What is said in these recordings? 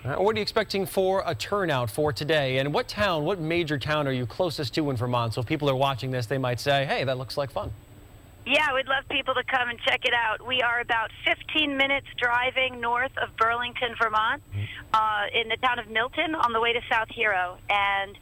What are you expecting for a turnout for today? And what major town are you closest to in Vermont? So if people are watching this, they might say, hey, that looks like fun. Yeah, we'd love people to come and check it out. We are about 15 minutes driving north of Burlington, Vermont, in the town of Milton on the way to South Hero. And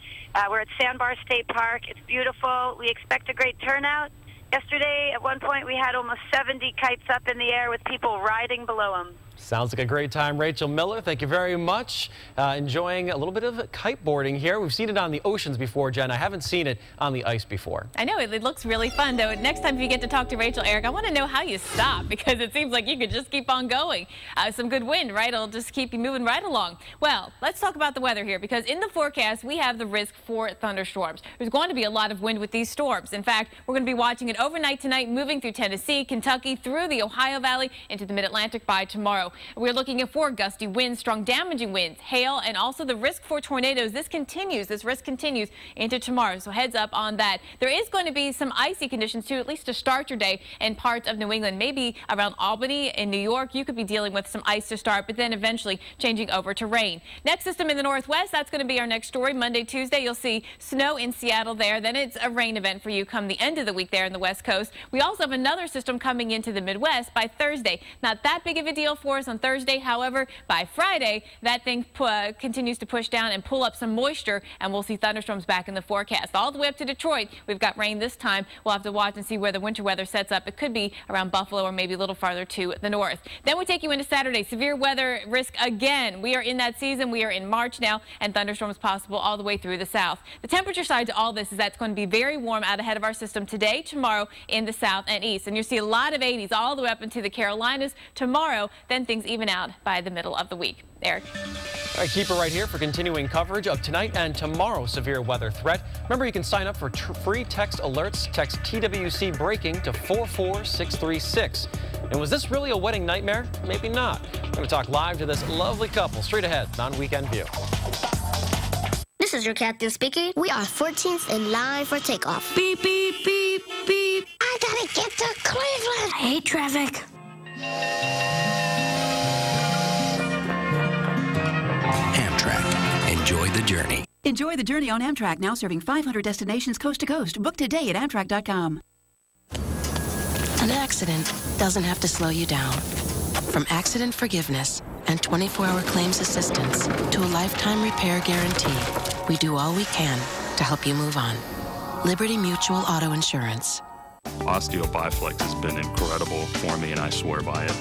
we're at Sandbar State Park. It's beautiful. We expect a great turnout. Yesterday, at one point, we had almost 70 kites up in the air with people riding below them. Sounds like a great time. Rachel Miller, thank you very much. Enjoying a little bit of kiteboarding here. We've seen it on the oceans before, Jen. I haven't seen it on the ice before. I know, it looks really fun, though. Next time if you get to talk to Rachel, Eric, I want to know how you stop, because it seems like you could just keep on going. Some good wind, right? It'll just keep you moving right along. Well, let's talk about the weather here, because in the forecast, we have the risk for thunderstorms. There's going to be a lot of wind with these storms. In fact, we're going to be watching it overnight tonight, moving through Tennessee, Kentucky, through the Ohio Valley, into the Mid-Atlantic by tomorrow. We're looking at 4 gusty winds, strong damaging winds, hail, and also the risk for tornadoes. This risk continues into tomorrow, so heads up on that. There is going to be some icy conditions too, at least to start your day in parts of New England, maybe around Albany in New York. You could be dealing with some ice to start, but then eventually changing over to rain. Next system in the northwest, that's going to be our next story. Monday, Tuesday, you'll see snow in Seattle there. Then it's a rain event for you come the end of the week there in the west coast. We also have another system coming into the Midwest by Thursday. Not that big of a deal for us on Thursday. However, by Friday, that thing continues to push down and pull up some moisture, and we'll see thunderstorms back in the forecast. All the way up to Detroit, we've got rain this time. We'll have to watch and see where the winter weather sets up. It could be around Buffalo or maybe a little farther to the north. Then we take you into Saturday. Severe weather risk again. We are in that season. We are in March now, and thunderstorms possible all the way through the south. The temperature side to all this is that it's going to be very warm out ahead of our system today, tomorrow in the south and east. And you'll see a lot of 80s all the way up into the Carolinas tomorrow. Then things even out by the middle of the week. Eric. All right, keep it right here for continuing coverage of tonight and tomorrow's severe weather threat. Remember, you can sign up for free text alerts. Text TWC breaking to 44636. And was this really a wedding nightmare? Maybe not. We're going to talk live to this lovely couple straight ahead on Weekend View. This is your captain speaking. We are 14th in line for takeoff. Beep, beep, beep, beep. I gotta get to Cleveland. I hate traffic. Amtrak. Enjoy the journey. Enjoy the journey on Amtrak, now serving 500 destinations coast to coast. Book today at Amtrak.com. An accident doesn't have to slow you down. From accident forgiveness and 24-hour claims assistance to a lifetime repair guarantee, we do all we can to help you move on. Liberty Mutual Auto Insurance. Osteo Biflex has been incredible for me, and I swear by it.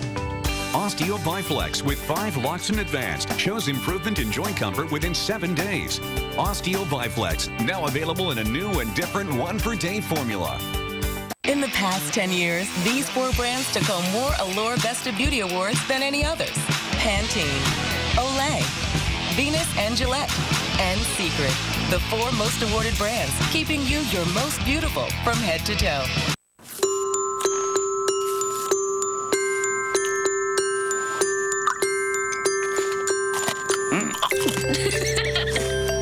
Osteo Biflex with 5 locks in advance shows improvement in joint comfort within 7 days. Osteo Biflex, now available in a new and different 1-per-day formula. In the past 10 years, these 4 brands took home more Allure Best of Beauty Awards than any others. Pantene, Olay, Venus and Gillette, and Secret. The 4 most awarded brands, keeping you your most beautiful from head to toe.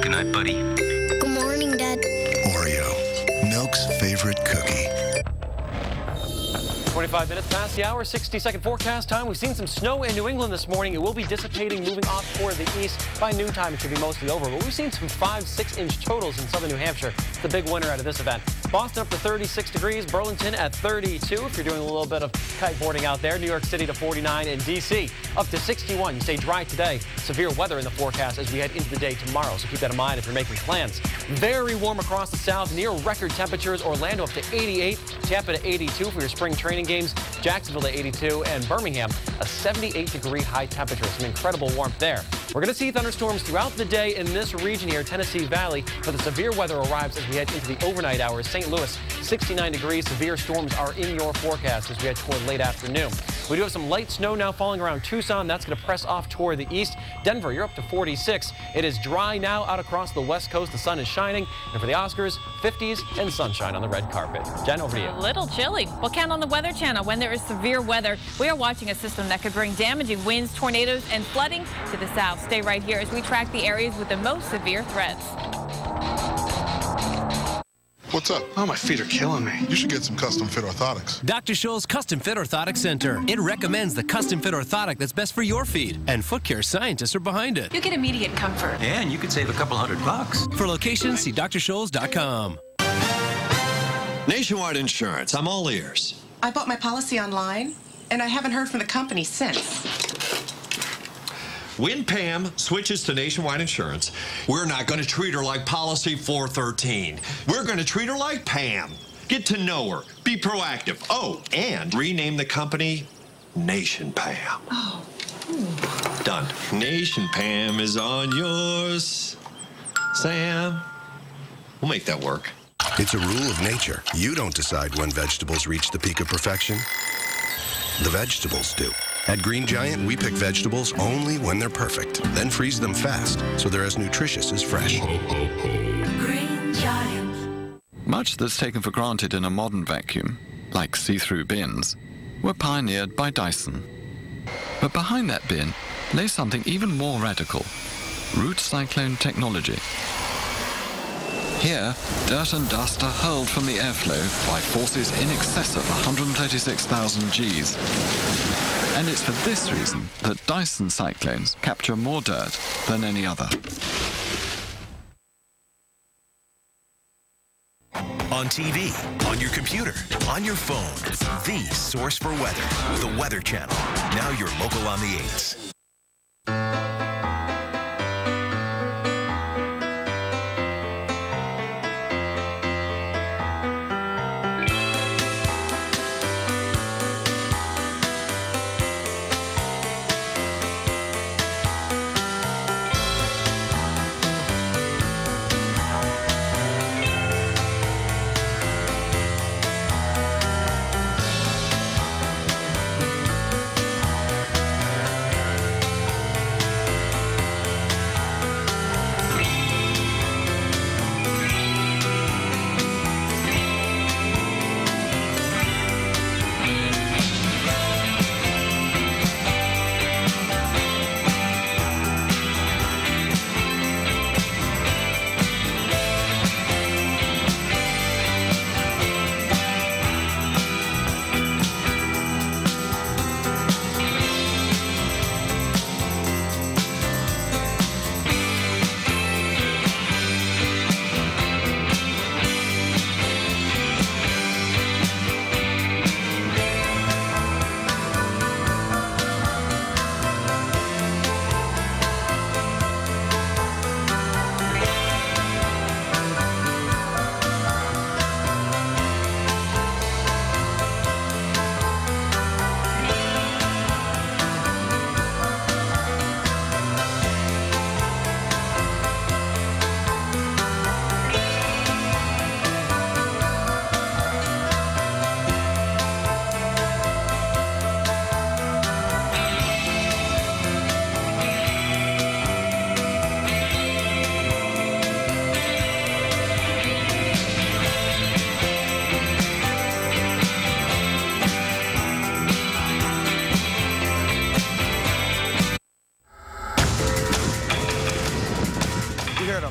Good night, buddy. Good morning, Dad. Oreo, Milk's favorite cookie. 25 minutes past the hour, 60-second forecast time. We've seen some snow in New England this morning. It will be dissipating, moving off toward the east. By noontime, it should be mostly over. But we've seen some 5-6-inch totals in southern New Hampshire. The big winner out of this event. Boston up to 36 degrees. Burlington at 32 if you're doing a little bit of kiteboarding out there. New York City to 49 and D.C. up to 61. You stay dry today. Severe weather in the forecast as we head into the day tomorrow. So keep that in mind if you're making plans. Very warm across the south, near record temperatures. Orlando up to 88. Tampa to 82 for your spring training games. Jacksonville to 82, and Birmingham a 78-degree high temperature. Some incredible warmth there. We're going to see thunderstorms throughout the day in this region here, Tennessee Valley, but the severe weather arrives as we head into the overnight hours. St. Louis, 69 degrees. Severe storms are in your forecast as we head toward late afternoon. We do have some light snow now falling around Tucson. That's going to press off toward the east. Denver, you're up to 46. It is dry now out across the west coast. The sun is shining. And for the Oscars, 50s and sunshine on the red carpet. Jen, over to you. A little chilly. We'll count on the Weather Channel when there is severe weather. We are watching a system that could bring damaging winds, tornadoes, and flooding to the south. Stay right here as we track the areas with the most severe threats. What's up? Oh, my feet are killing me. You should get some custom fit orthotics. Dr. Scholl's Custom Fit Orthotic Center. It recommends the custom fit orthotic that's best for your feet, and foot care scientists are behind it. You get immediate comfort. And you could save a couple $100. For locations, see drscholls.com. Nationwide Insurance, I'm all ears. I bought my policy online, and I haven't heard from the company since. When Pam switches to Nationwide Insurance, we're not going to treat her like Policy 413. We're going to treat her like Pam. Get to know her. Be proactive. Oh, and rename the company Nation Pam. Oh. Done. Nation Pam is on yours. Sam, we'll make that work. It's a rule of nature. You don't decide when vegetables reach the peak of perfection. The vegetables do. At Green Giant, we pick vegetables only when they're perfect, then freeze them fast so they're as nutritious as fresh. Green Giant. Much that's taken for granted in a modern vacuum, like see-through bins, were pioneered by Dyson. But behind that bin lay something even more radical: root cyclone technology. Here, dirt and dust are hurled from the airflow by forces in excess of 136,000 Gs. And it's for this reason that Dyson cyclones capture more dirt than any other. On TV, on your computer, on your phone, the source for weather, the Weather Channel. Now you're local on the 8s.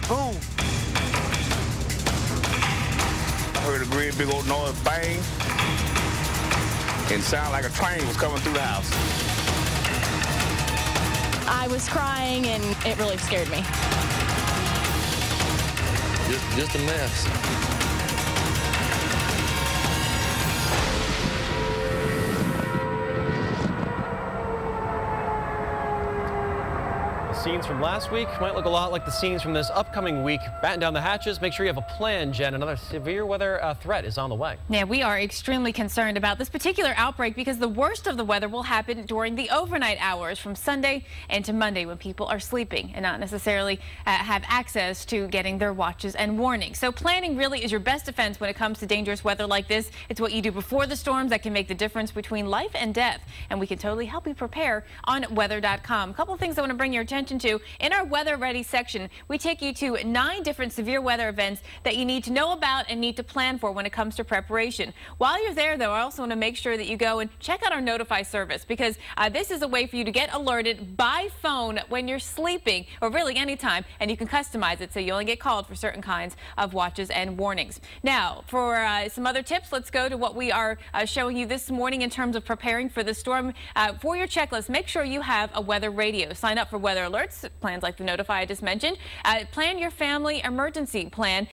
Boom. I heard a great big old noise, bang, and it sounded like a train was coming through the house. I was crying and it really scared me. Just a mess. Scenes from last week might look a lot like the scenes from this upcoming week. Batten down the hatches. Make sure you have a plan, Jen. Another severe weather threat is on the way. Yeah, we are extremely concerned about this particular outbreak because the worst of the weather will happen during the overnight hours from Sunday into Monday when people are sleeping and not necessarily have access to getting their watches and warnings. So planning really is your best defense when it comes to dangerous weather like this. It's what you do before the storms that can make the difference between life and death. And we can totally help you prepare on weather.com. A couple of things I want to bring your attention to. to. In our Weather Ready section, we take you to 9 different severe weather events that you need to know about and need to plan for when it comes to preparation. While you're there, though, I also want to make sure that you go and check out our Notify service, because this is a way for you to get alerted by phone when you're sleeping, or really anytime, and you can customize it so you only get called for certain kinds of watches and warnings. Now, for some other tips, let's go to what we are showing you this morning in terms of preparing for the storm. For your checklist, make sure you have a weather radio. Sign up for weather alerts, plans like the Notify I just mentioned. Plan your family emergency plan.